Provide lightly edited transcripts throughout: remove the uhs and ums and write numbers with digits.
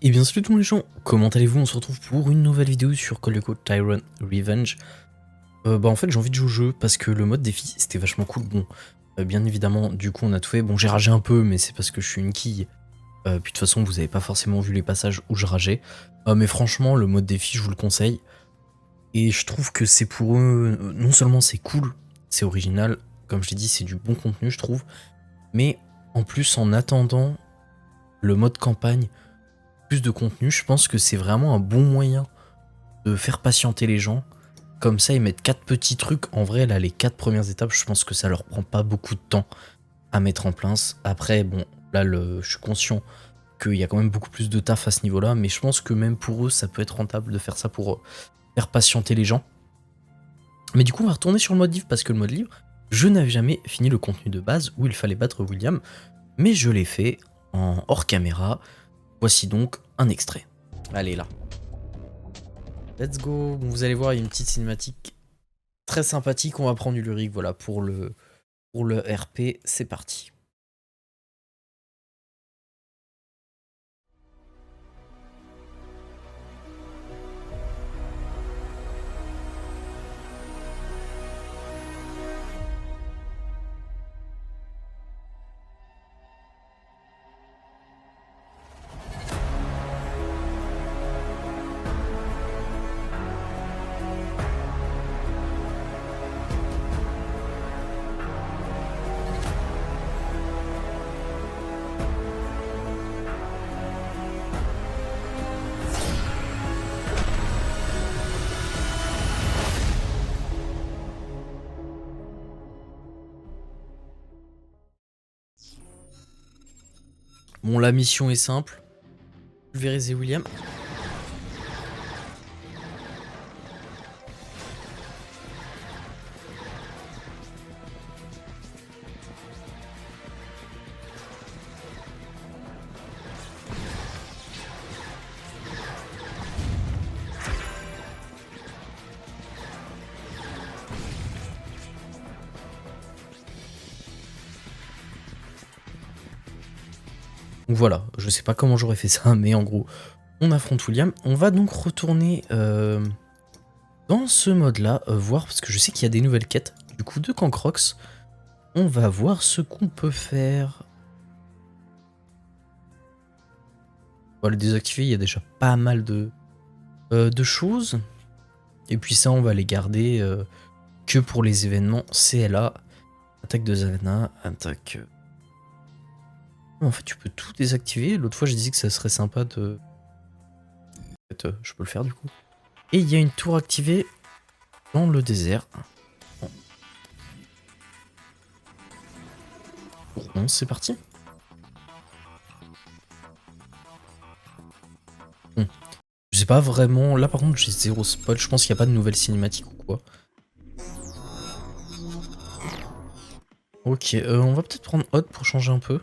Et bien salut tout le monde les gens, comment allez-vous? On se retrouve pour une nouvelle vidéo sur Call of Duty Tyrant Revenge. En fait j'ai envie de jouer au jeu parce que le mode défi c'était vachement cool. Bon, bien évidemment du coup on a tout fait. Bon j'ai ragé un peu mais c'est parce que je suis une quille. Puis de toute façon vous avez pas forcément vu les passages où je rageais. Mais franchement le mode défi je vous le conseille. Et je trouve que c'est pour eux, non seulement c'est cool, c'est original, comme je l'ai dit c'est du bon contenu je trouve. Mais en plus en attendant le mode campagne, plus de contenu, je pense que c'est vraiment un bon moyen de faire patienter les gens. Comme ça, ils mettent 4 petits trucs. En vrai, là, les 4 premières étapes, je pense que ça leur prend pas beaucoup de temps à mettre en place. Après, bon, là, je suis conscient qu'il y a quand même beaucoup plus de taf à ce niveau-là, mais je pense que même pour eux, ça peut être rentable de faire ça pour faire patienter les gens. Mais du coup, on va retourner sur le mode livre, parce que le mode livre, je n'avais jamais fini le contenu de base où il fallait battre William, mais je l'ai fait en hors caméra. Voici donc un extrait. Allez, là. Let's go. Bon, vous allez voir, il y a une petite cinématique très sympathique. On va prendre du lyrique, voilà, pour le RP. C'est parti. Bon, la mission est simple. Pulvériser William. Donc voilà, je sais pas comment j'aurais fait ça, mais en gros, on affronte William. On va donc retourner dans ce mode-là, voir, parce que je sais qu'il y a des nouvelles quêtes. Du coup, de Cancrox, on va voir ce qu'on peut faire. On va le désactiver, il y a déjà pas mal de choses. Et puis ça, on va les garder que pour les événements CLA. Attaque de Zalana, attaque... En fait, tu peux tout désactiver. L'autre fois, j'ai dit que ça serait sympa de... En fait, je peux le faire du coup. Et il y a une tour activée dans le désert. Bon. Tour 11, c'est parti. Bon. Je sais pas vraiment... Là, par contre, j'ai zéro spot. Je pense qu'il n'y a pas de nouvelle cinématique ou quoi. Ok, on va peut-être prendre Hot pour changer un peu.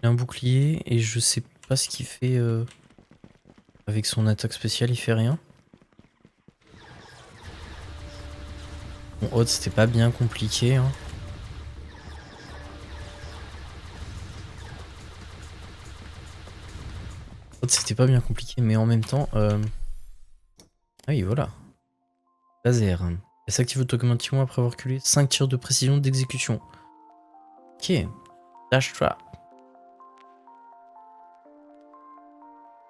Il a un bouclier et je sais pas ce qu'il fait avec son attaque spéciale, il fait rien. Bon, Hot, c'était pas bien compliqué, hein. C'était pas bien compliqué, mais en même temps... Ah oui, voilà. Laser. Elle s'active automatiquement après avoir reculé 5 tirs de précision d'exécution. Ok. Dash trap.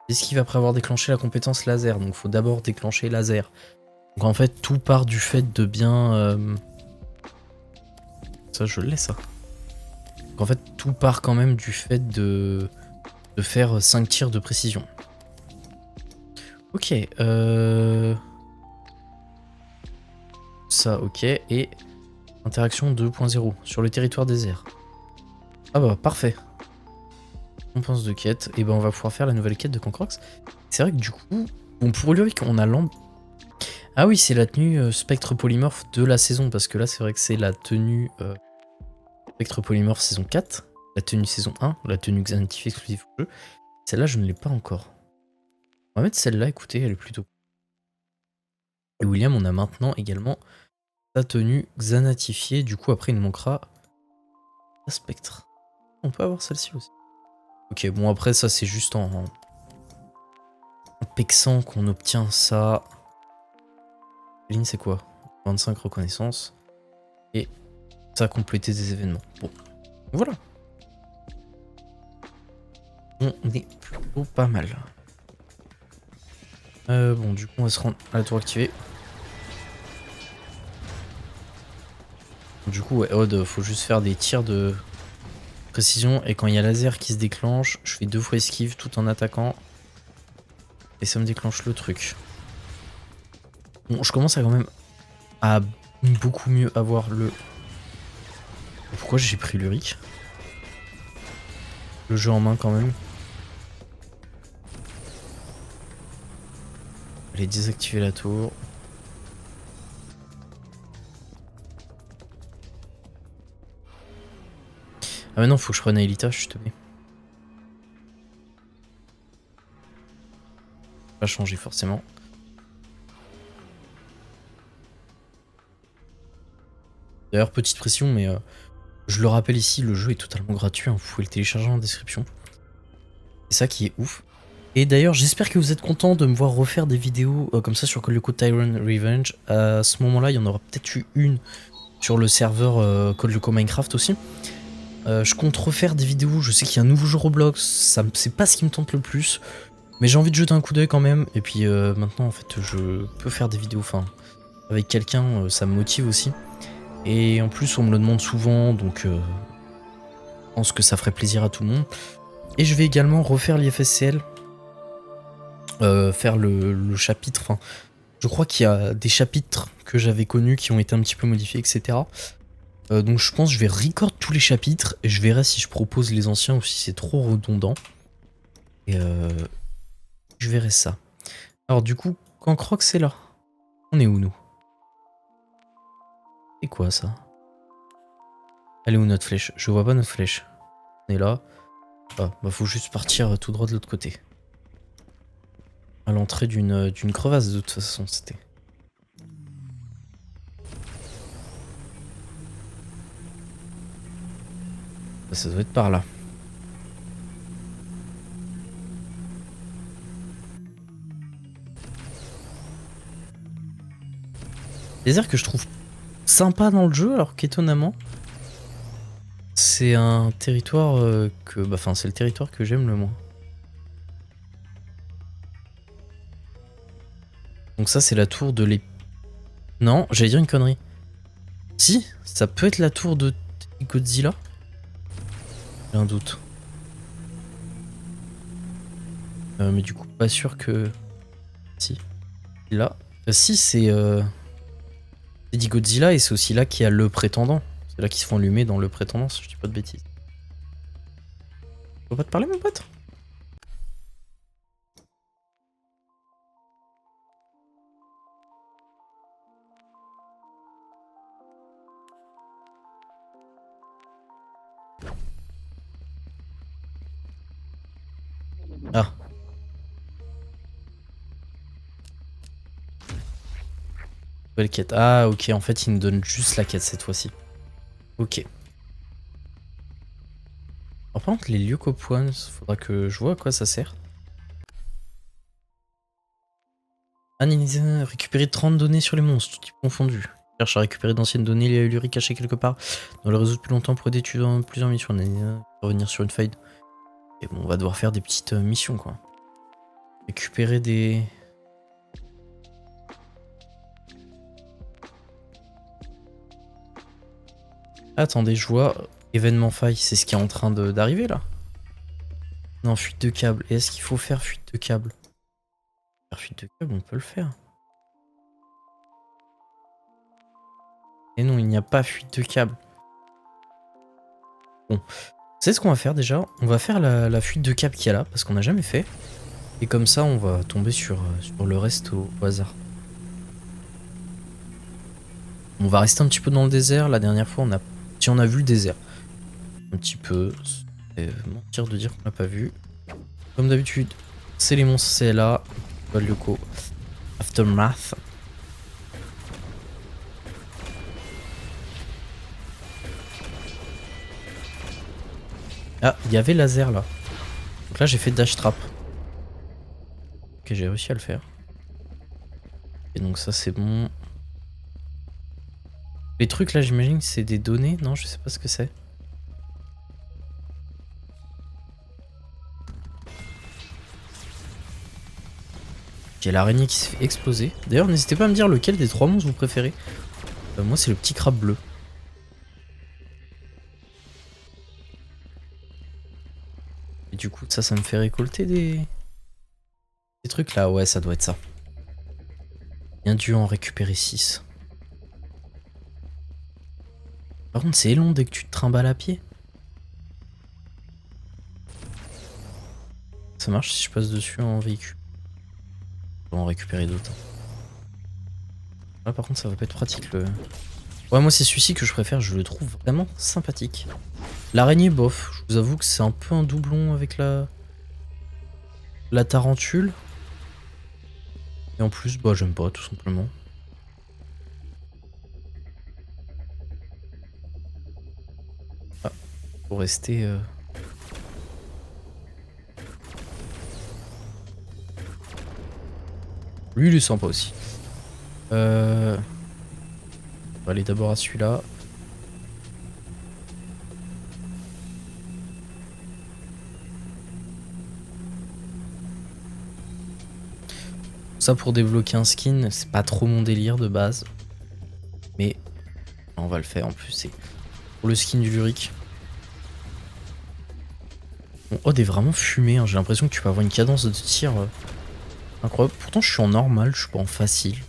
Esquive après avoir déclenché la compétence laser. Donc faut d'abord déclencher laser. Donc en fait, tout part du fait de bien... Ça, je l'ai, ça. Donc en fait, tout part quand même du fait de faire 5 tirs de précision. Ok. Ça, ok. Et interaction 2.0 sur le territoire désert. Ah bah, parfait. Récompense de quête. Et ben on va pouvoir faire la nouvelle quête de Cancrox. C'est vrai que du coup... Bon, pour Ulrich, on a l'ambre. Ah oui, c'est la tenue Spectre Polymorphe de la saison. Parce que là, c'est vrai que c'est la tenue Spectre Polymorphe saison 4. La tenue saison 1. La tenue Xanatif exclusive au jeu. Celle-là, je ne l'ai pas encore. On va mettre celle-là, écoutez, elle est plutôt... Et William, on a maintenant également sa tenue Xanatifiée. Du coup, après, il nous manquera la Spectre. On peut avoir celle-ci aussi. Ok, bon, après, ça, c'est juste en Pexan qu'on obtient ça. Ligne c'est quoi? 25 reconnaissances. Et ça a complété des événements. Bon, voilà. On est plutôt pas mal. Bon, du coup, on va se rendre à la tour activée. Du coup, ouais, Odd, faut juste faire des tirs de précision. Et quand il y a laser qui se déclenche, je fais 2 fois esquive tout en attaquant. Et ça me déclenche le truc. Bon, je commence à quand même à beaucoup mieux avoir le... Pourquoi j'ai pris l'Uric? Le jeu en main quand même. Allez, désactiver la tour. Ah mais non, faut que je prenne Aelita, je suis tombé. Pas changer forcément. D'ailleurs, petite pression, mais je le rappelle ici, le jeu est totalement gratuit, hein, vous pouvez le télécharger en description. C'est ça qui est ouf. Et d'ailleurs, j'espère que vous êtes contents de me voir refaire des vidéos comme ça sur Call of Duty Tyrant Revenge. À ce moment-là, il y en aura peut-être eu une sur le serveur Call of Duty Minecraft aussi. Je compte refaire des vidéos, je sais qu'il y a un nouveau jeu Roblox, c'est pas ce qui me tente le plus. Mais j'ai envie de jeter un coup d'œil quand même. Et puis maintenant, en fait, je peux faire des vidéos avec quelqu'un, ça me motive aussi. Et en plus, on me le demande souvent, donc je pense que ça ferait plaisir à tout le monde. Et je vais également refaire l'IFSCL. Faire le chapitre, enfin, je crois qu'il y a des chapitres que j'avais connus qui ont été un petit peu modifiés, etc. Donc je pense que je vais record tous les chapitres et je verrai si je propose les anciens ou si c'est trop redondant. Et je verrai ça. Alors du coup, quand Croc c'est là, on est où nous? C'est quoi ça? Elle est où notre flèche? Je vois pas notre flèche. On est là. Ah, bah faut juste partir tout droit de l'autre côté. À l'entrée d'une crevasse de toute façon, c'était. Ça doit être par là. Désert que je trouve sympa dans le jeu, alors qu'étonnamment, c'est un territoire que... Bah, enfin, c'est le territoire que j'aime le moins. Donc ça, c'est la tour de l'ép... Non, j'allais dire une connerie. Si, ça peut être la tour de Godzilla. J'ai un doute. Mais du coup, pas sûr que... Si. Là. Si, c'est... C'est Godzilla et c'est aussi là qu'il y a le prétendant. C'est là qu'ils se font allumer dans le prétendant, si je dis pas de bêtises. Tu peux pas te parler, mon pote? Ah. Nouvelle quête. Ah, ok, en fait, il nous donne juste la quête cette fois-ci. Ok. Alors, par contre, les Leucopoines, faudra que je vois à quoi ça sert. Analyser, récupérer 30 données sur les monstres, tout type confondu. Cherche à récupérer d'anciennes données liées à Uluri cachées quelque part dans le réseau depuis longtemps pour aider dans plusieurs missions. Revenir sur une faille. Et bon, on va devoir faire des petites missions, quoi. Récupérer des... Attendez, je vois événement faille, c'est ce qui est en train d'arriver là. Non, fuite de câble. Et est-ce qu'il faut faire fuite de câble? Faire fuite de câble, on peut le faire. Et non, il n'y a pas fuite de câble. Bon, c'est ce qu'on va faire déjà. On va faire la fuite de câble qu'il y a là, parce qu'on n'a jamais fait. Et comme ça, on va tomber sur le reste au hasard. On va rester un petit peu dans le désert. La dernière fois, on a vu le désert. Un petit peu. C'est mentir de dire qu'on l'a pas vu. Comme d'habitude, c'est les monstres, c'est là. Leuco. Aftermath. Ah, il y avait laser là. Donc là, j'ai fait dash trap. Ok, j'ai réussi à le faire. Et donc ça c'est bon. Les trucs là j'imagine que c'est des données. Non, je sais pas ce que c'est. J'ai l'araignée qui se fait exploser. D'ailleurs n'hésitez pas à me dire lequel des 3 monstres vous préférez. Moi c'est le petit crabe bleu. Et du coup ça me fait récolter des trucs là. Ouais, ça doit être ça. Bien dû en récupérer 6. Par contre c'est long dès que tu te trimbales à pied. Ça marche si je passe dessus en véhicule. Je vais en récupérer d'autres. Là par contre ça va pas être pratique le... Ouais, moi c'est celui-ci que je préfère, je le trouve vraiment sympathique. L'araignée bof, je vous avoue que c'est un peu un doublon avec la tarentule. Et en plus, bah j'aime pas tout simplement. Ah, faut rester... Lui il est sympa aussi. On va aller d'abord à celui-là. Ça pour débloquer un skin, c'est pas trop mon délire de base. Mais on va le faire en plus, c'est pour le skin du Luric. Mon Odd est vraiment fumé, hein. J'ai l'impression que tu peux avoir une cadence de tir incroyable. Pourtant je suis en normal, je suis pas en facile.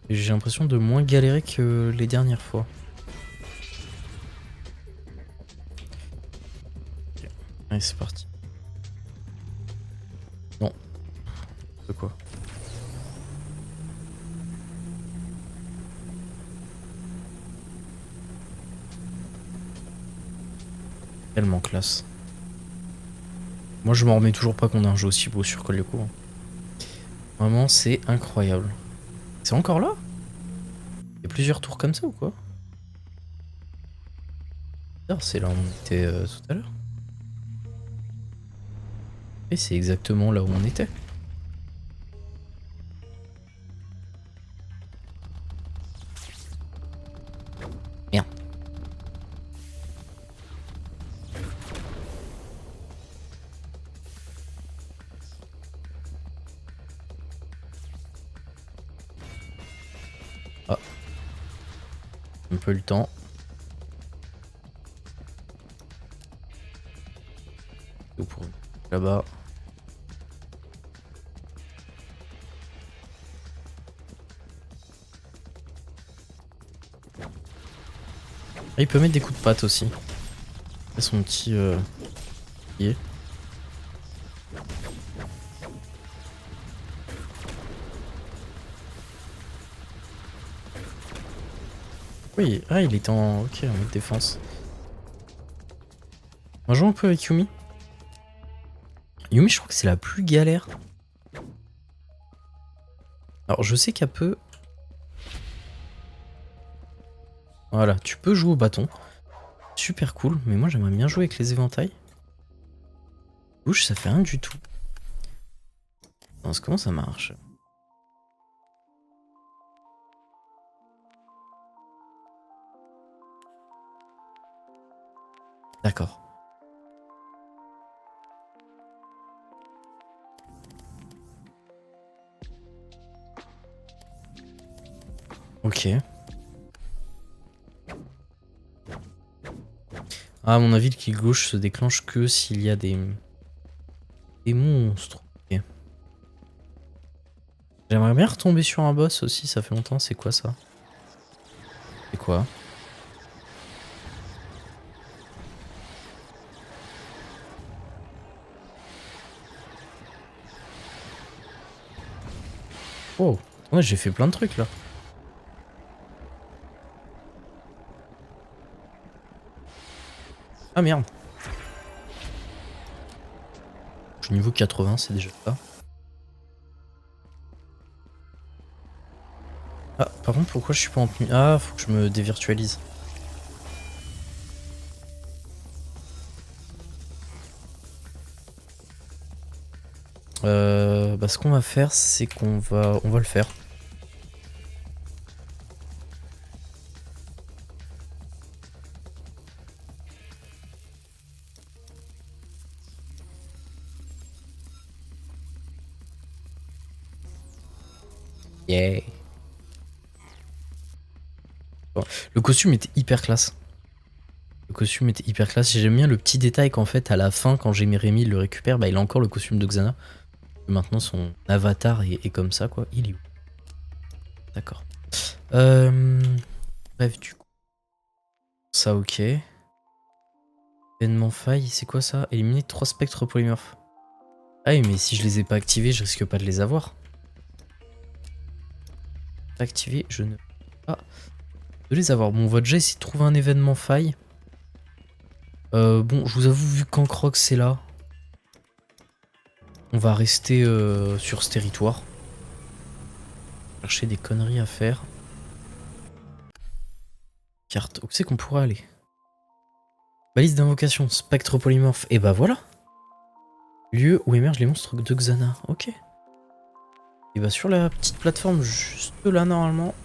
Et j'ai l'impression de moins galérer que les dernières fois. Okay. Allez c'est parti. Non. De quoi? Tellement classe. Moi je m'en remets toujours pas qu'on a un jeu aussi beau sur Call of Duty. Vraiment c'est incroyable. C'est encore là? Il y a plusieurs tours comme ça ou quoi? C'est là où on était tout à l'heure. Et c'est exactement là où on était. Merde. Ah. Un peu le temps. Pour là-bas. Ah, il peut mettre des coups de patte aussi. C'est son petit pied. Oui, ah il était en... Ok, en mode défense. On joue un peu avec Yumi. Yumi je crois que c'est la plus galère. Alors je sais qu'elle peut... Voilà, tu peux jouer au bâton. Super cool, mais moi j'aimerais bien jouer avec les éventails. Bouche, ça fait rien du tout. Alors, comment ça marche? D'accord. Ok. Ah, à mon avis, le clic gauche se déclenche que s'il y a des monstres. Okay. J'aimerais bien retomber sur un boss aussi, ça fait longtemps. C'est quoi ça? C'est quoi? Oh, ouais, j'ai fait plein de trucs là. Ah merde. Je suis niveau 80, c'est déjà ça. Ah, par contre, pourquoi je suis pas en tenue? Ah, faut que je me dévirtualise. Bah, ce qu'on va faire, c'est qu'on va le faire. Yeah. Bon, le costume était hyper classe. Le costume était hyper classe. J'aime bien le petit détail qu'en fait, à la fin, quand Rémi le récupère, bah, il a encore le costume de Xana. Maintenant, son avatar est comme ça, quoi. Il est où? D'accord. Bref, du coup. Ça, ok. Événement faille, c'est quoi ça? Éliminer 3 spectres polymorphes. Ah oui, mais si je les ai pas activés, je risque pas de les avoir. Activer, je ne peux pas de les avoir. Bon, on va déjà essayer de trouver un événement faille. Bon, je vous avoue, vu qu'Ancrox est là, on va rester sur ce territoire. Chercher des conneries à faire. Carte, où c'est qu'on pourrait aller? Balise d'invocation, spectre polymorphe, et bah voilà. Lieu où émergent les monstres de Xana, ok. Et bah sur la petite plateforme juste là normalement.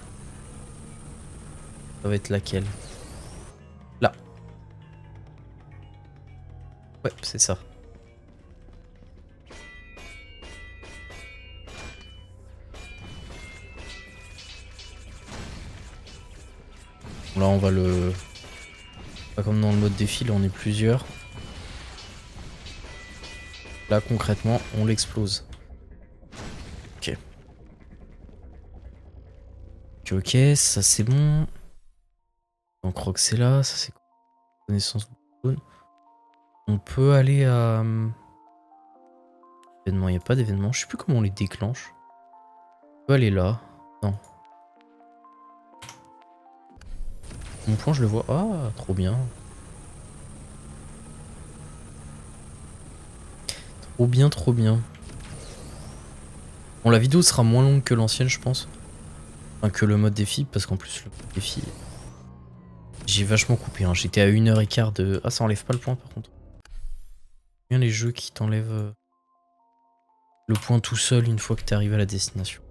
Ça va être laquelle? Là. Ouais, c'est ça. Bon, là on va le... Pas comme dans le mode défi, là on est plusieurs. Là concrètement on l'explose. Ok. Ok, ok, ça c'est bon. On croit que c'est là, ça c'est connaissance de zone. On peut aller à... Événement, il n'y a pas d'événement, je sais plus comment on les déclenche. On peut aller là. Non. Mon point je le vois. Ah, trop bien. Trop bien, trop bien. Bon, la vidéo sera moins longue que l'ancienne, je pense. Enfin, que le mode défi, parce qu'en plus, le mode défi, j'ai vachement coupé. Hein. J'étais à 1h15 de... Ah, ça enlève pas le point, par contre. Bien les jeux qui t'enlèvent le point tout seul une fois que t'es arrivé à la destination.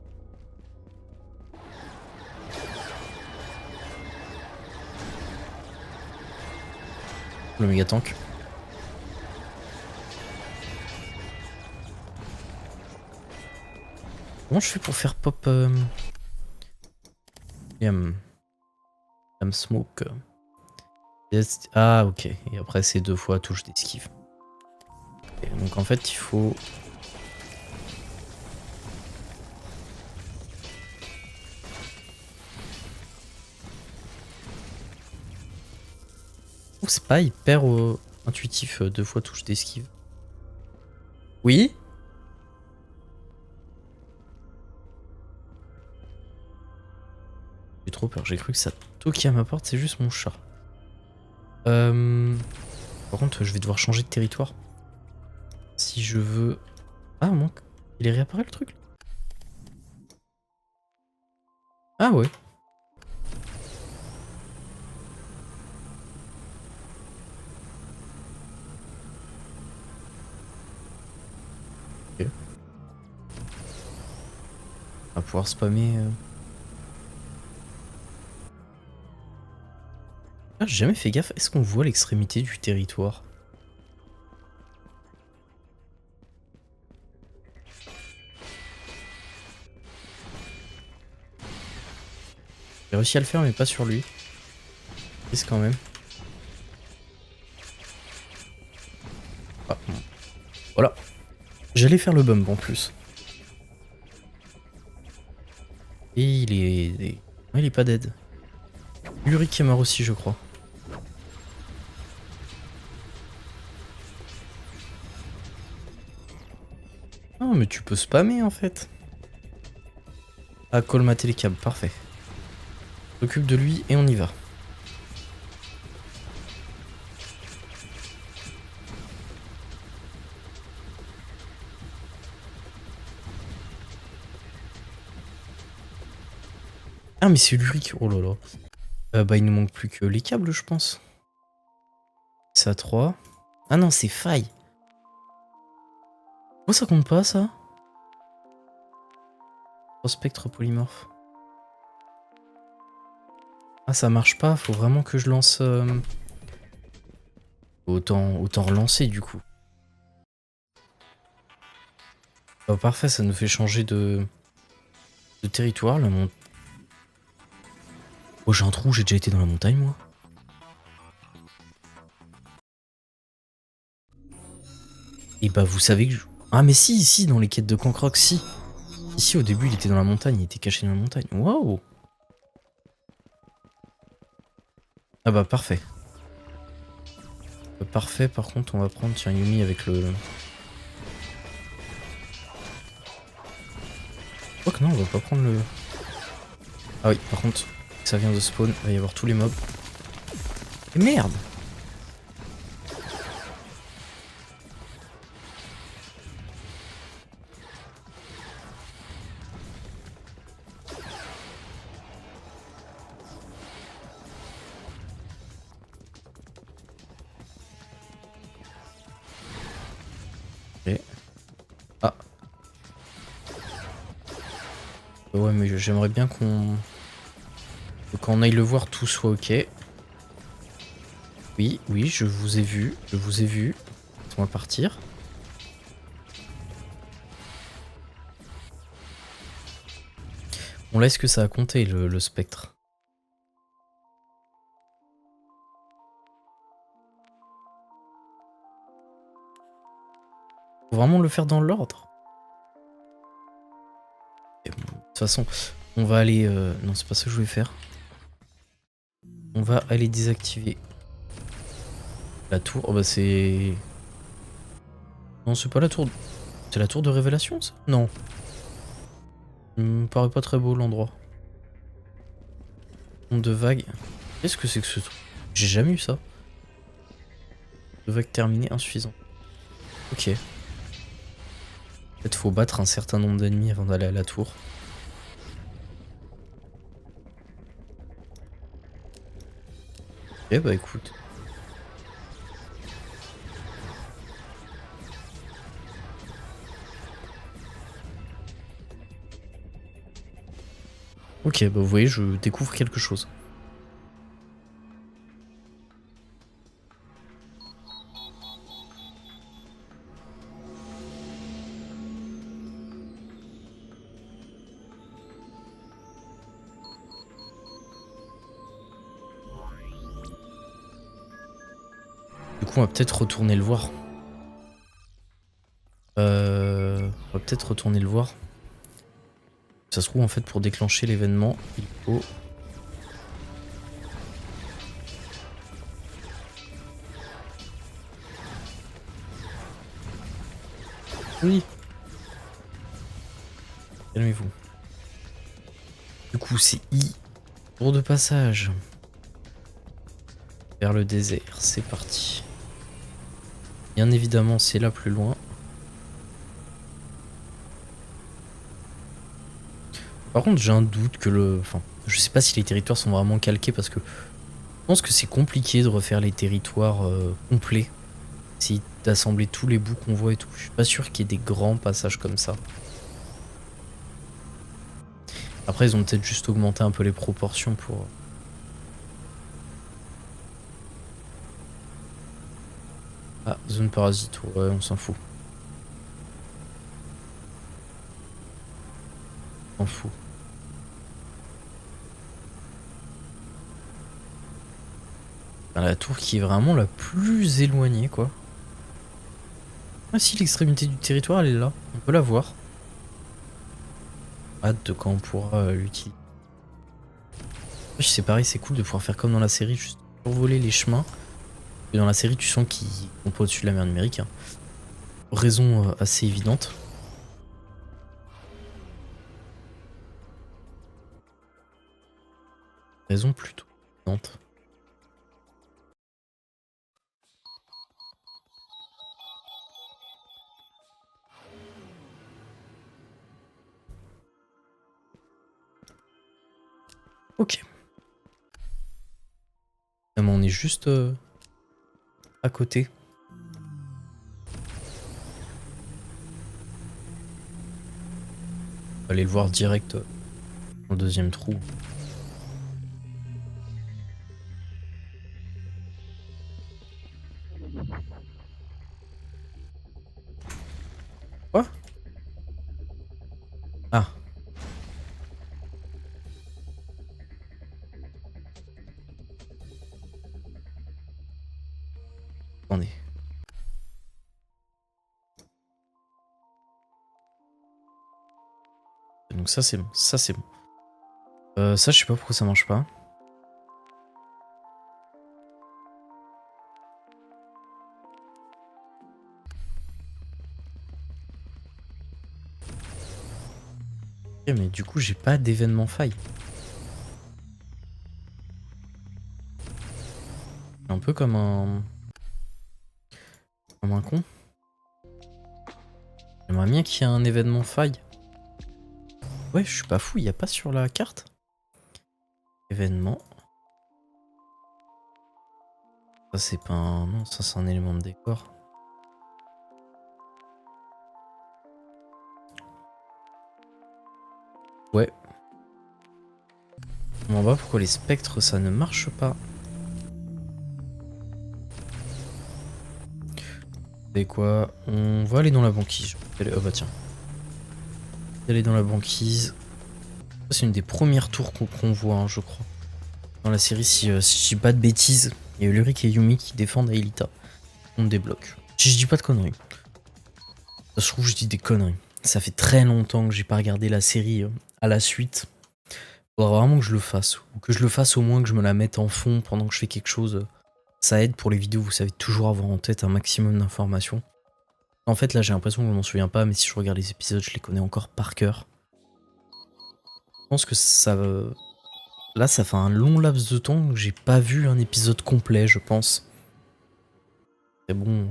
Le méga tank. Comment je fais pour faire pop... smoke. Ah, ok. Et après, c'est 2 fois touche d'esquive. Okay, donc en fait, il faut... C'est pas hyper intuitif, 2 fois touche d'esquive. Oui? J'ai trop peur, j'ai cru que ça toquait à ma porte, c'est juste mon chat. Par contre, je vais devoir changer de territoire. Si je veux... Ah, manque. Il est réapparu le truc là. Ah ouais. Ok. On va pouvoir spammer... Ah, j'ai jamais fait gaffe. Est-ce qu'on voit l'extrémité du territoire? J'ai réussi à le faire, mais pas sur lui. Risque quand même. Ah, bon. Voilà. J'allais faire le bump en plus. Et il est... Ouais, il est pas dead. Ulrich est mort aussi, je crois. Ah, mais tu peux spammer en fait. Ah, colmater les câbles, parfait. S'occupe de lui et on y va. Ah, mais c'est Ulrich, oh là là. Bah, il nous manque plus que les câbles, je pense. C'est à 3. Ah non, c'est faille. Pourquoi ça compte pas, ça? Spectre polymorphe. Ah, ça marche pas, faut vraiment que je lance... Autant relancer du coup. Oh, parfait, ça nous fait changer de territoire. Oh, j'ai un trou, j'ai déjà été dans la montagne moi. Et bah vous savez que... Ah mais si, dans les quêtes de Cancroc, si. Ici au début il était dans la montagne, il était caché dans la montagne. Waouh. Ah bah parfait. Parfait, par contre on va prendre tiens Yumi avec le... Oh que non, on va pas prendre le... Ah oui, par contre, ça vient de spawn, il va y avoir tous les mobs. Et merde. Ok. Ah. Ouais mais j'aimerais bien qu'on... Quand on aille le voir tout soit ok. Oui, je vous ai vu, Laisse-moi partir. Bon là est-ce que ça a compté le spectre? Faut vraiment le faire dans l'ordre. Bon, de toute façon, on va aller... Non c'est pas ça que je voulais faire. On va aller désactiver la tour. Oh bah c'est... Non c'est pas la tour... C'est la tour de révélation ça? Non. Ça me paraît pas très beau l'endroit. Onde de vague. Qu'est-ce que c'est que ce truc? J'ai jamais eu ça. De vague terminée insuffisant. Ok. Peut-être faut battre un certain nombre d'ennemis avant d'aller à la tour. Ok bah écoute. Ok bah vous voyez je découvre quelque chose. Du coup on va peut-être retourner le voir. On va peut-être retourner le voir. Ça se trouve en fait pour déclencher l'événement, il faut... Oui. Calmez-vous. Du coup c'est I. Tour de passage. Vers le désert, c'est parti. Bien évidemment c'est là plus loin. Par contre j'ai un doute que le... Enfin, je sais pas si les territoires sont vraiment calqués parce que... Je pense que c'est compliqué de refaire les territoires complets. Si d'assembler tous les bouts qu'on voit et tout. Je suis pas sûr qu'il y ait des grands passages comme ça. Après ils ont peut-être juste augmenté un peu les proportions pour... Ah, zone parasite, ouais on s'en fout. On s'en fout. La tour qui est vraiment la plus éloignée quoi. Ah si l'extrémité du territoire elle est là, on peut la voir. Hâte de quand on pourra l'utiliser. C'est pareil, c'est cool de pouvoir faire comme dans la série, juste survoler les chemins. Et dans la série tu sens qu'ils sont pas au-dessus de la mer numérique. Hein. Raison assez évidente. Raison plutôt évidente. Ok. On est juste à côté. Aller le voir direct dans le deuxième trou. Quoi? Ah. Attendez. Donc ça c'est bon, ça c'est bon. Ça je sais pas pourquoi ça marche pas. Ok, mais du coup j'ai pas d'événement faille. Un peu comme un... Comme un con. J'aimerais bien qu'il y ait un événement faille. Ouais, je suis pas fou, il y a pas sur la carte. Événement. Ça c'est pas un... Non, ça c'est un élément de décor. Ouais. On va pourquoi les spectres ça ne marche pas. C'est quoi? On va aller dans la banquise. Oh bah tiens. Aller dans la banquise. C'est une des premières tours qu'on voit, hein, je crois. Dans la série, si je dis pas de bêtises, il y a Ulrich et Yumi qui défendent Aelita. On débloque. Si je dis pas de conneries. Ça se trouve, je dis des conneries. Ça fait très longtemps que j'ai pas regardé la série à la suite. Faudra vraiment que je le fasse. Ou que je le fasse au moins que je me la mette en fond pendant que je fais quelque chose. Ça aide pour les vidéos, vous savez toujours avoir en tête un maximum d'informations. En fait, là, j'ai l'impression que je m'en souviens pas, mais si je regarde les épisodes, je les connais encore par cœur. Je pense que ça... Là, ça fait un long laps de temps que j'ai pas vu un épisode complet, je pense. C'est bon,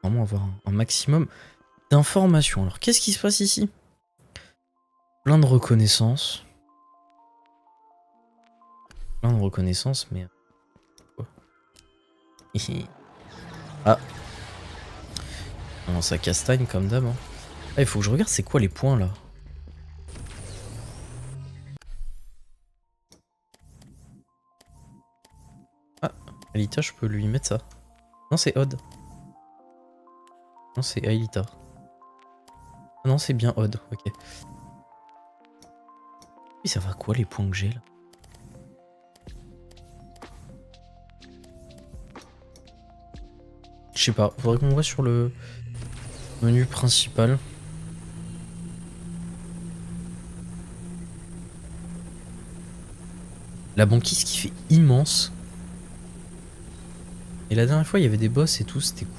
vraiment avoir un maximum d'informations. Alors, qu'est-ce qui se passe ici? Plein de reconnaissance. Plein de reconnaissance, mais... Quoi? Ah. Non, ça castagne comme d'hab. Hein. Ah, il faut que je regarde c'est quoi les points, là. Ah, Aelita, je peux lui mettre ça. Non, c'est Odd. Non, c'est Aelita. Ah non, c'est bien Odd, ok. Oui, ça va quoi les points que j'ai là? Je sais pas, faudrait qu'on voit sur le menu principal. La banquise qui fait immense. Et la dernière fois, il y avait des boss et tout, c'était cool.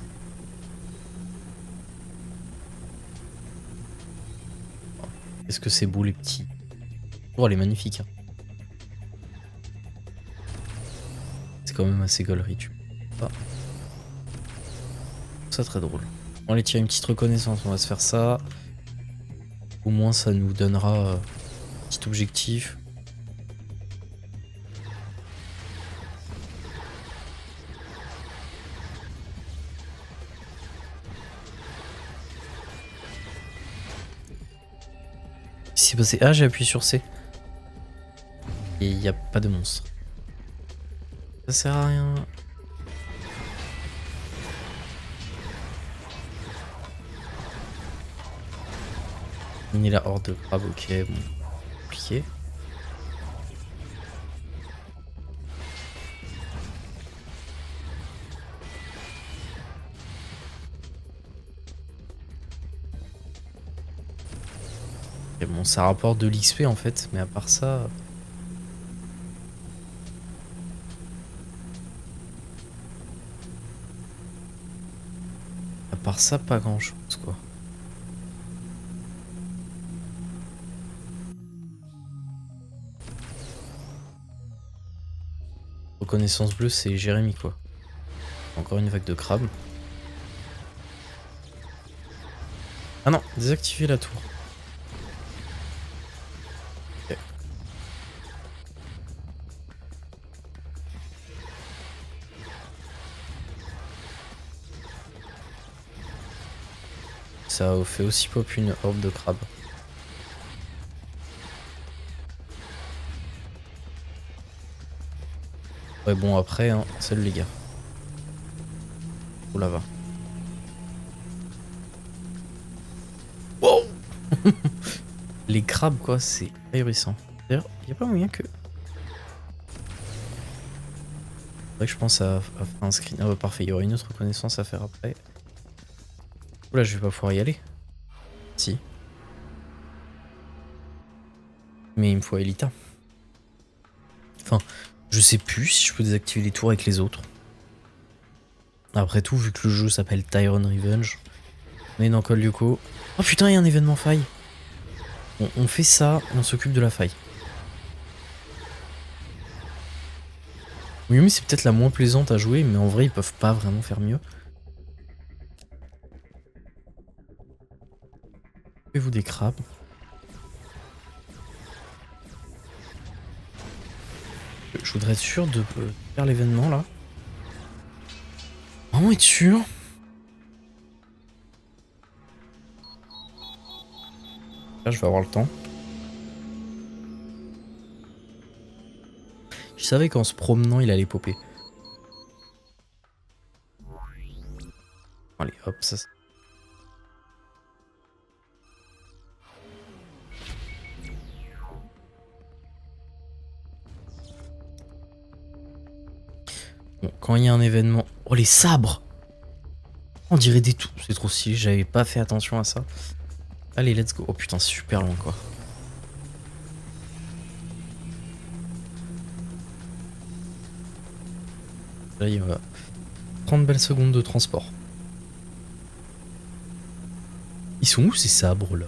Est-ce que c'est beau les petits? Oh, elle est magnifique. Hein. C'est quand même assez gaulerie, tu vois. Ça très drôle. On va aller tirer une petite reconnaissance, on va se faire ça. Au moins ça nous donnera un petit objectif. Qu'est-ce qui s'est passé? Ah, j'ai appuyé sur C. Et il n'y a pas de monstre. Ça sert à rien. Miner la horde de crabes, ok, bon. Compliqué. Et bon, ça rapporte de l'XP en fait, mais à part ça... À part ça, pas grand chose quoi. Reconnaissance bleue, c'est Jérémy quoi. Encore une vague de crabes. Ah non, désactiver la tour. Okay. Ça fait aussi pop une horde de crabes. Ouais, bon, après, hein, salut les gars. Oh là va. Wow. Les crabes, quoi, c'est ahurissant. D'ailleurs, y a pas moyen que... Faudrait que je pense à faire un screen. Ah bah parfait, il y aura une autre reconnaissance à faire après. Oula, je vais pas pouvoir y aller. Si. Mais il me faut Elita. Enfin, je sais plus si je peux désactiver les tours avec les autres. Après tout, vu que le jeu s'appelle Tyrone Revenge, on est dans Call Lyoko. Oh putain, il y a un événement faille. On fait ça et on s'occupe de la faille. Oui, mais c'est peut-être la moins plaisante à jouer, mais en vrai, ils peuvent pas vraiment faire mieux. Faites-vous des crabes. Je voudrais être sûr de faire l'événement là. Vraiment être sûr. Là, je vais avoir le temps. Je savais qu'en se promenant, il allait popper. Allez, hop, ça. Bon, quand il y a un événement... Oh, les sabres! On dirait des tout. C'est trop stylé, j'avais pas fait attention à ça. Allez, let's go. Oh putain, c'est super loin, quoi. Là, il va 30 belles secondes de transport. Ils sont où, ces sabres, là?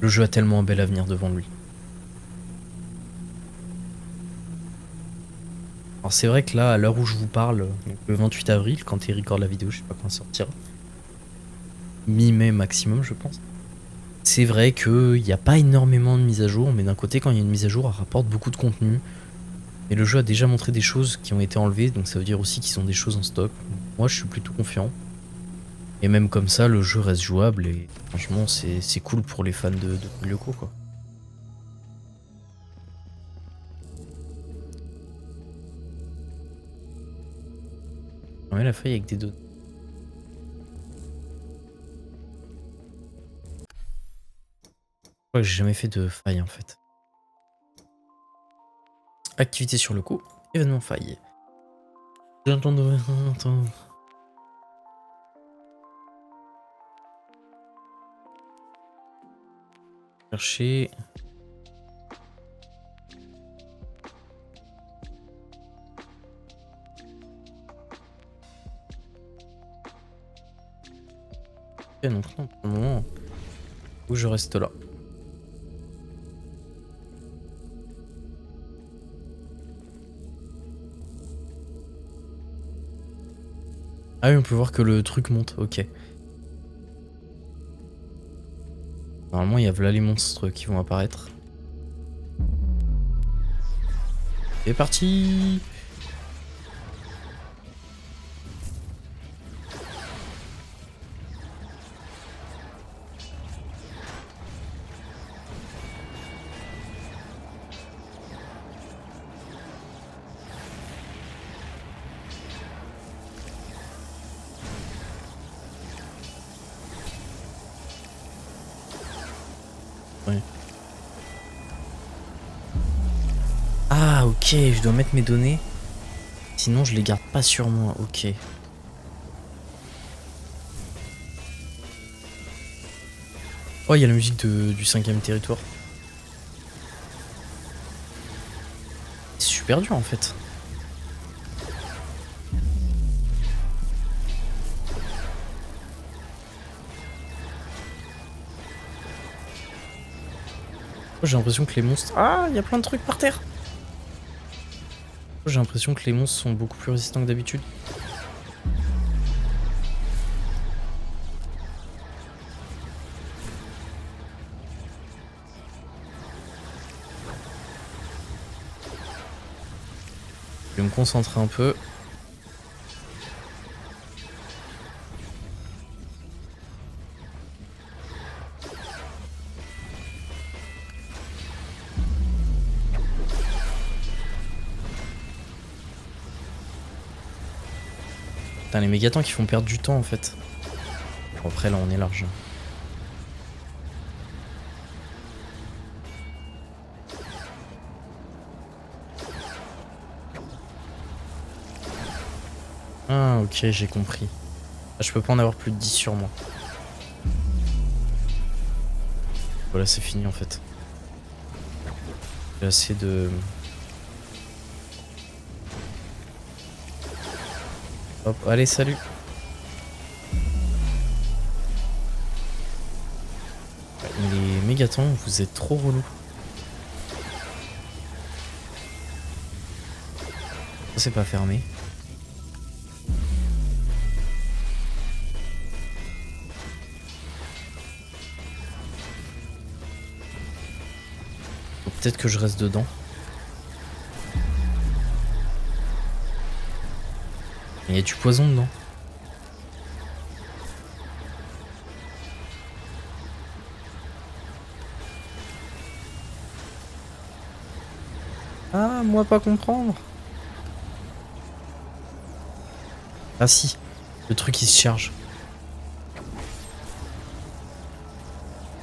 Le jeu a tellement un bel avenir devant lui. Alors c'est vrai que là, à l'heure où je vous parle, donc le 28 avril, quand il record la vidéo, je sais pas quand elle sortira. Mi-mai maximum, je pense. C'est vrai qu'il n'y a pas énormément de mises à jour, mais d'un côté, quand il y a une mise à jour, elle rapporte beaucoup de contenu. Et le jeu a déjà montré des choses qui ont été enlevées, donc ça veut dire aussi qu'ils ont des choses en stock. Moi, je suis plutôt confiant. Et même comme ça, le jeu reste jouable et franchement, c'est cool pour les fans de Lyoko, quoi. On met la feuille avec des données. Je crois que j'ai jamais fait de faille en fait. Activité sur le coup, événement faille. J'entends de... Chercher... Ok, donc non, pour le moment, où je reste là. Ah oui, on peut voir que le truc monte, ok. Normalement, il y a là les monstres qui vont apparaître. C'est parti! Ouais. Ah, ok, je dois mettre mes données. Sinon, je les garde pas sur moi, ok. Oh, il y a la musique du 5ème territoire. C'est super dur en fait. Oh, j'ai l'impression que les monstres... Ah, il y a plein de trucs par terre. Oh, j'ai l'impression que les monstres sont beaucoup plus résistants que d'habitude. Je vais me concentrer un peu. Putain, les mégatans qui font perdre du temps en fait. Bon, après là on est large. Ah ok, j'ai compris. Ah, je peux pas en avoir plus de 10 sur moi. Voilà, c'est fini en fait. J'ai assez de... Hop, allez, salut. Les mégatons, vous êtes trop relous. Ça c'est pas fermé. Peut-être que je reste dedans. Il y a du poison dedans. Ah, moi pas comprendre. Ah si, le truc il se charge.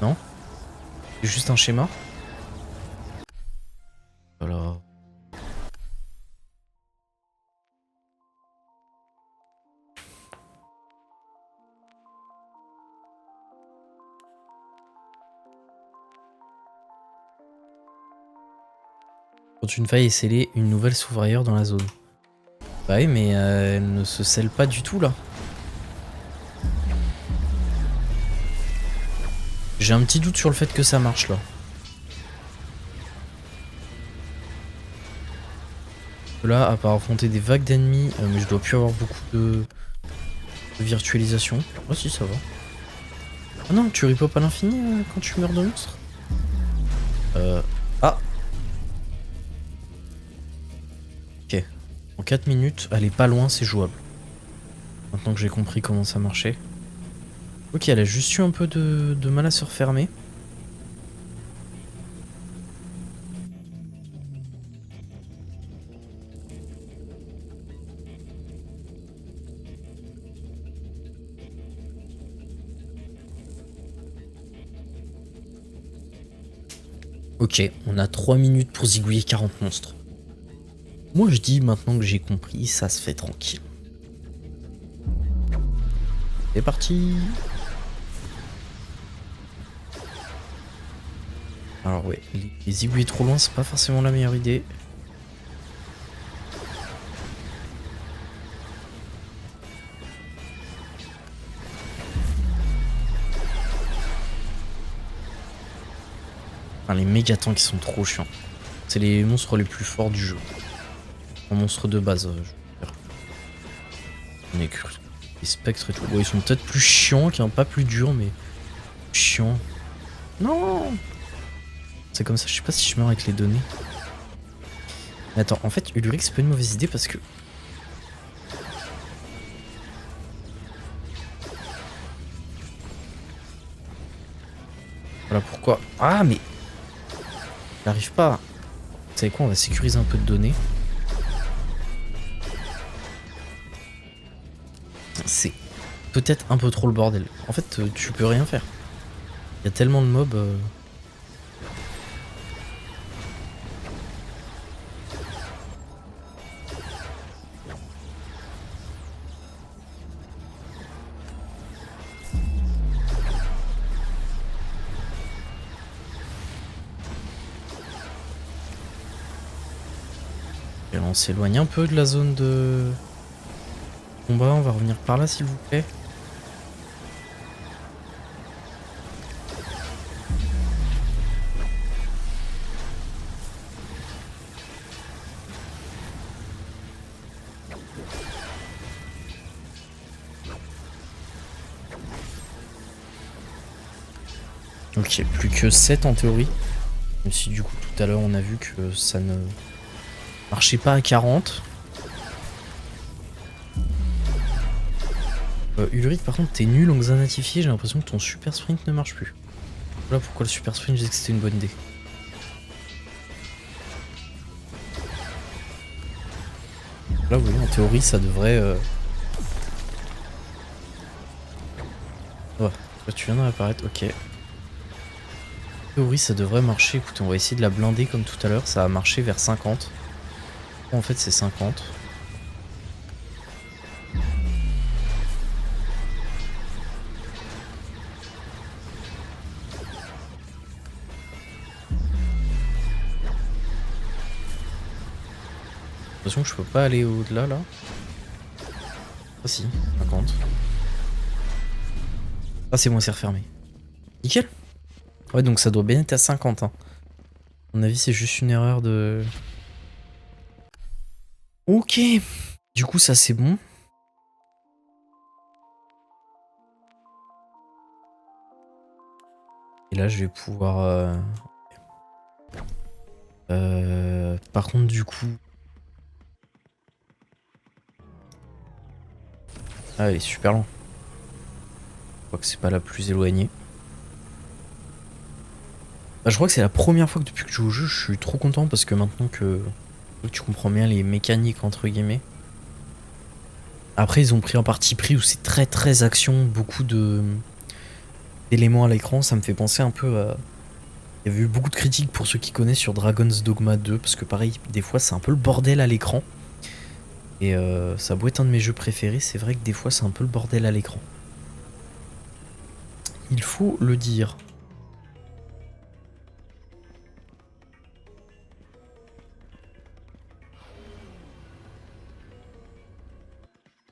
Non? C'est juste un schéma? Voilà. Quand une faille est scellée, une nouvelle s'ouvre ailleurs dans la zone. Bah oui, mais elle ne se scelle pas du tout là. J'ai un petit doute sur le fait que ça marche là. Là, à part affronter des vagues d'ennemis, mais je dois plus avoir beaucoup de virtualisation. Oh si, ça va. Ah non, tu ripopes à l'infini quand tu meurs de monstre. Ah. Ok. En 4 minutes, elle est pas loin, c'est jouable. Maintenant que j'ai compris comment ça marchait. Ok, elle a juste eu un peu de mal à se refermer. Ok, on a 3 minutes pour zigouiller 40 monstres. Moi je dis maintenant que j'ai compris, ça se fait tranquille. C'est parti. Alors ouais, les zigouiller trop loin c'est pas forcément la meilleure idée. Enfin, les mégatans qui sont trop chiants. C'est les monstres les plus forts du jeu. En monstres de base, je veux dire. On est cru. Les spectres et tout. Bon, ils sont peut-être plus chiants, pas plus durs, mais chiants. Non. C'est comme ça, je sais pas si je meurs avec les données. Mais attends, en fait, Ulrich c'est pas une mauvaise idée parce que... Voilà pourquoi... Ah mais... J'arrive pas... Vous savez quoi, on va sécuriser un peu de données. C'est peut-être un peu trop le bordel. En fait, tu peux rien faire. Il y a tellement de mobs... Et on s'éloigne un peu de la zone de combat, on va revenir par là s'il vous plaît. Ok, plus que 7 en théorie. Même si du coup tout à l'heure on a vu que ça ne marchait pas à 40. Ulrich par contre t'es nul en xanatifié, j'ai l'impression que ton super sprint ne marche plus. Voilà pourquoi le super sprint j'ai dit que c'était une bonne idée. Là oui en théorie ça devrait Oh, toi, tu viens de réapparaître, ok. En théorie, ça devrait marcher. Écoutez, on va essayer de la blinder comme tout à l'heure. Ça a marché vers 50. En fait, c'est 50. J'ai l'impression que je peux pas aller au-delà là. Ah si, 50. Ah c'est bon, c'est refermé. Nickel. Ouais, donc ça doit bien être à 50. Hein. À mon avis, c'est juste une erreur de... Ok. Du coup, ça c'est bon. Et là, je vais pouvoir... Par contre, du coup... Ah, elle est super loin. Je crois que c'est pas la plus éloignée. Bah, je crois que c'est la première fois que depuis que je joue au jeu, je suis trop content parce que maintenant que tu comprends bien les mécaniques entre guillemets. Après, ils ont pris un parti pris où c'est très très action, beaucoup de d'éléments à l'écran. Ça me fait penser un peu à... Il y avait eu beaucoup de critiques pour ceux qui connaissent sur Dragon's Dogma 2 parce que pareil, des fois c'est un peu le bordel à l'écran. Et ça a beau être un de mes jeux préférés, c'est vrai que des fois c'est un peu le bordel à l'écran. Il faut le dire.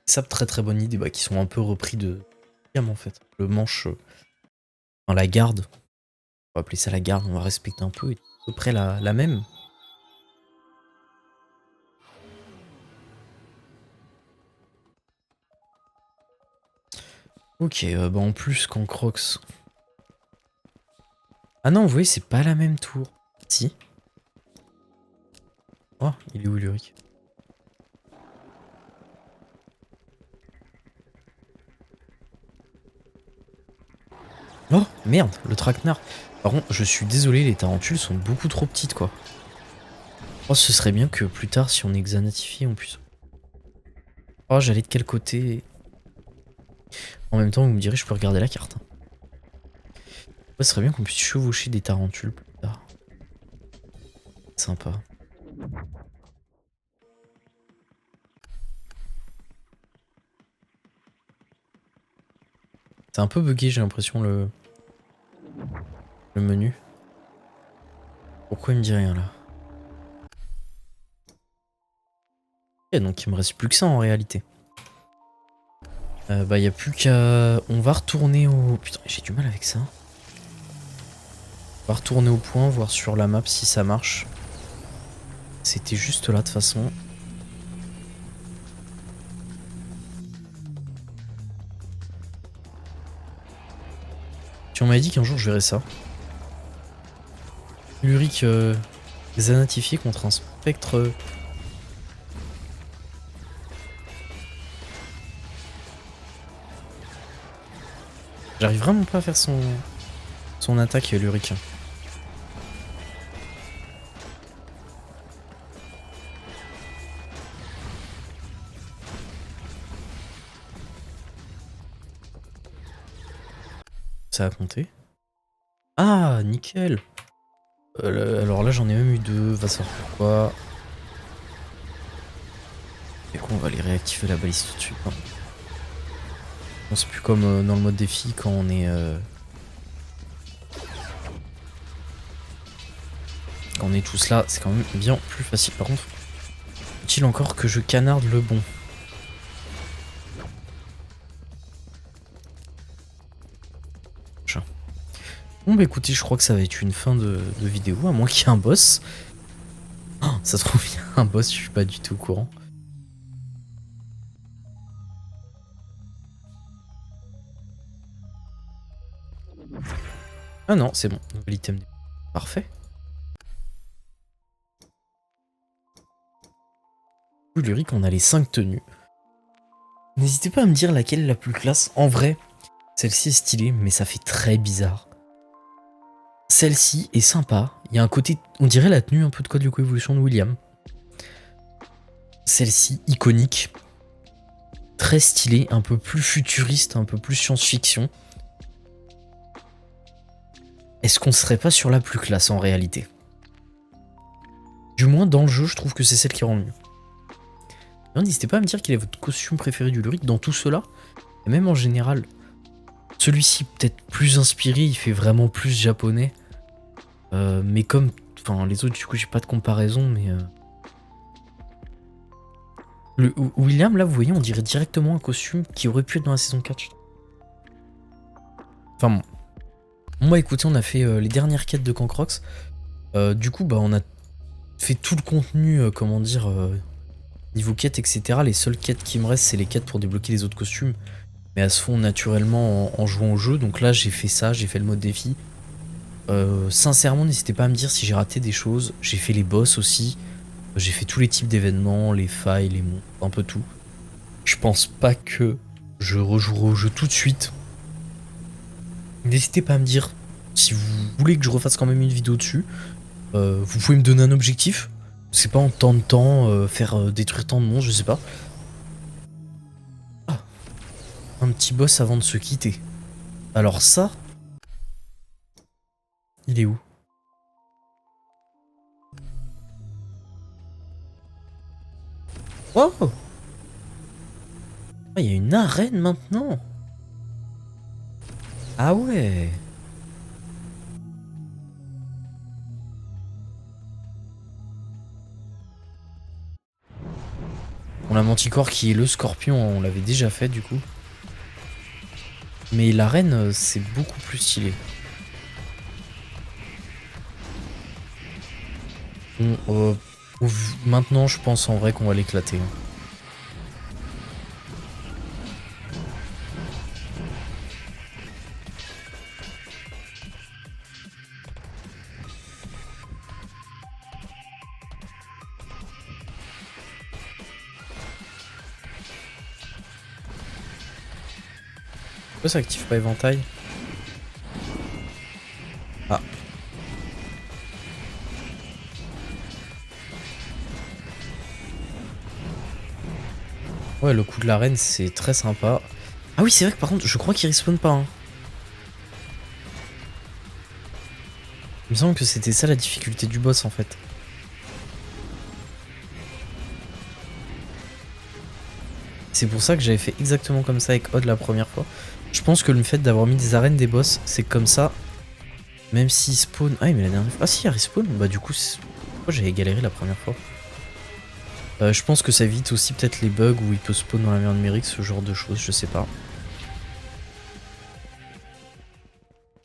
Ça, très très bonne idée, bah, qui sont un peu repris de gamme en fait. Le manche, dans la garde, on va appeler ça la garde, on va respecter un peu, et à peu près la même. Ok, bah en plus qu'en Crocs... Ah non, vous voyez, c'est pas la même tour. Si. Oh, il est où Ulrich? Oh, merde, le traquenard. Par contre, je suis désolé, les tarentules sont beaucoup trop petites, quoi. Oh, ce serait bien que plus tard, si on est xanatifié, on puisse... Oh, j'allais de quel côté? En même temps, vous me direz, je peux regarder la carte. Ouais, ce serait bien qu'on puisse chevaucher des tarentules plus tard. Sympa. C'est un peu bugué, j'ai l'impression, le menu. Pourquoi il me dit rien, là? Ok, donc il me reste plus que ça, en réalité. Bah, y a plus qu'à... On va retourner au... Putain, j'ai du mal avec ça. On va retourner au point, voir sur la map si ça marche. C'était juste là, de toute façon. Tu m'avais dit qu'un jour je verrais ça. Ulrich xanatifié contre un spectre... J'arrive vraiment pas à faire son attaque, Ulrich. Ça a compté. Ah, nickel. Alors là, j'en ai même eu deux. Va savoir pourquoi. Et quoi, on va aller réactiver la balise tout de suite. Hein. Bon, c'est plus comme dans le mode défi quand on est... Quand on est tous là, c'est quand même bien plus facile. Par contre, faut-il encore que je canarde le bon? Bon bah écoutez, je crois que ça va être une fin de vidéo, à moins qu'il y ait un boss. Oh, ça se trouve, il y a un boss, je suis pas du tout au courant. Ah non, c'est bon, nouvel item. Parfait. Ulrich, on a les 5 tenues. N'hésitez pas à me dire laquelle est la plus classe. En vrai, celle-ci est stylée, mais ça fait très bizarre. Celle-ci est sympa. Il y a un côté, on dirait la tenue un peu de Code Lyoko Evolution de William. Celle-ci, iconique. Très stylée, un peu plus futuriste, un peu plus science-fiction. est-ce qu'on serait pas sur la plus classe en réalité? Du moins dans le jeu, je trouve que c'est celle qui rend le mieux. N'hésitez pas à me dire quel est votre costume préféré du lyrique dans tout cela. Et même en général, celui-ci peut-être plus inspiré, il fait vraiment plus japonais. Mais comme... Enfin, les autres, du coup, j'ai pas de comparaison, mais... Le William, là, vous voyez, on dirait directement un costume qui aurait pu être dans la saison 4. Enfin bon. Bon, bah écoutez, on a fait les dernières quêtes de Cancrox. Du coup, bah on a fait tout le contenu, comment dire, niveau quêtes, etc. Les seules quêtes qui me restent, c'est les quêtes pour débloquer les autres costumes. Mais elles se font naturellement en jouant au jeu. Donc là, j'ai fait ça, j'ai fait le mode défi. Sincèrement, n'hésitez pas à me dire si j'ai raté des choses. J'ai fait les boss aussi. J'ai fait tous les types d'événements, les failles, les monstres, un peu tout. Je pense pas que je rejouerai au jeu tout de suite. N'hésitez pas à me dire si vous voulez que je refasse quand même une vidéo dessus. Vous pouvez me donner un objectif. Je sais pas, en temps de temps, faire détruire tant de monstres, je sais pas. Ah, un petit boss avant de se quitter. Alors ça, il est où? Wow! Ah, il y a une arène maintenant. Ah ouais. On a Manticore qui est le scorpion, on l'avait déjà fait du coup. Mais l'arène, c'est beaucoup plus stylé. Bon, maintenant, je pense en vrai qu'on va l'éclater. Pourquoi ça active pas éventail? Ah. Ouais, le coup de l'arène, c'est très sympa. Ah oui, c'est vrai que par contre, je crois qu'il respawn pas. Hein. Il me semble que c'était ça la difficulté du boss en fait. C'est pour ça que j'avais fait exactement comme ça avec Odd la première fois. Je pense que le fait d'avoir mis des arènes des boss, c'est comme ça. Même s'il spawn... Ah oui, mais la dernière fois... Ah si, il respawn. Bah du coup, pourquoi j'avais galéré la première fois? Je pense que ça évite aussi peut-être les bugs où il peut spawn dans la mer numérique, ce genre de choses, je sais pas.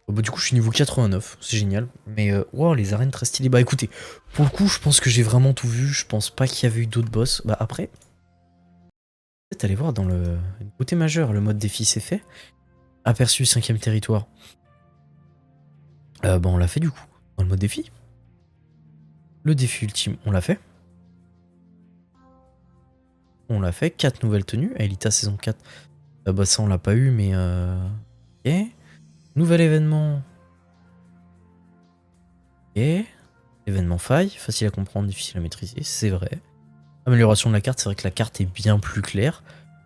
Bah du coup je suis niveau 89, c'est génial. Mais wow, les arènes très stylées. Bah écoutez, pour le coup je pense que j'ai vraiment tout vu. Je pense pas qu'il y avait eu d'autres boss. Bah après, peut-être aller voir dans le côté majeur, le mode défi c'est fait. Aperçu 5ème territoire. Bah on l'a fait du coup, dans le mode défi. Le défi ultime, on l'a fait. On l'a fait, 4 nouvelles tenues. Elita saison 4. Bah ça on l'a pas eu mais ok. Nouvel événement. Ok. Événement faille, facile à comprendre, difficile à maîtriser, c'est vrai. Amélioration de la carte, c'est vrai que la carte est bien plus claire.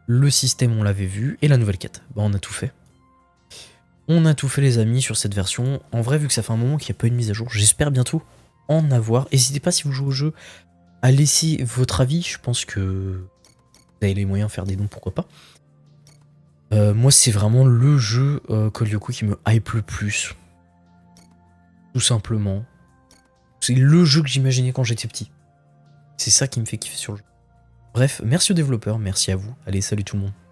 Le système, on l'avait vu. Et la nouvelle quête. Bah, on a tout fait. On a tout fait, les amis, sur cette version. En vrai, vu que ça fait un moment qu'il n'y a pas eu de mise à jour, j'espère bientôt en avoir. N'hésitez pas, si vous jouez au jeu, à laisser votre avis. Je pense que vous avez les moyens de faire des dons, pourquoi pas. Moi, c'est vraiment le jeu Call Yoko qui me hype le plus. Tout simplement. C'est le jeu que j'imaginais quand j'étais petit. C'est ça qui me fait kiffer sur le jeu. Bref, merci aux développeurs, merci à vous. Allez, salut tout le monde.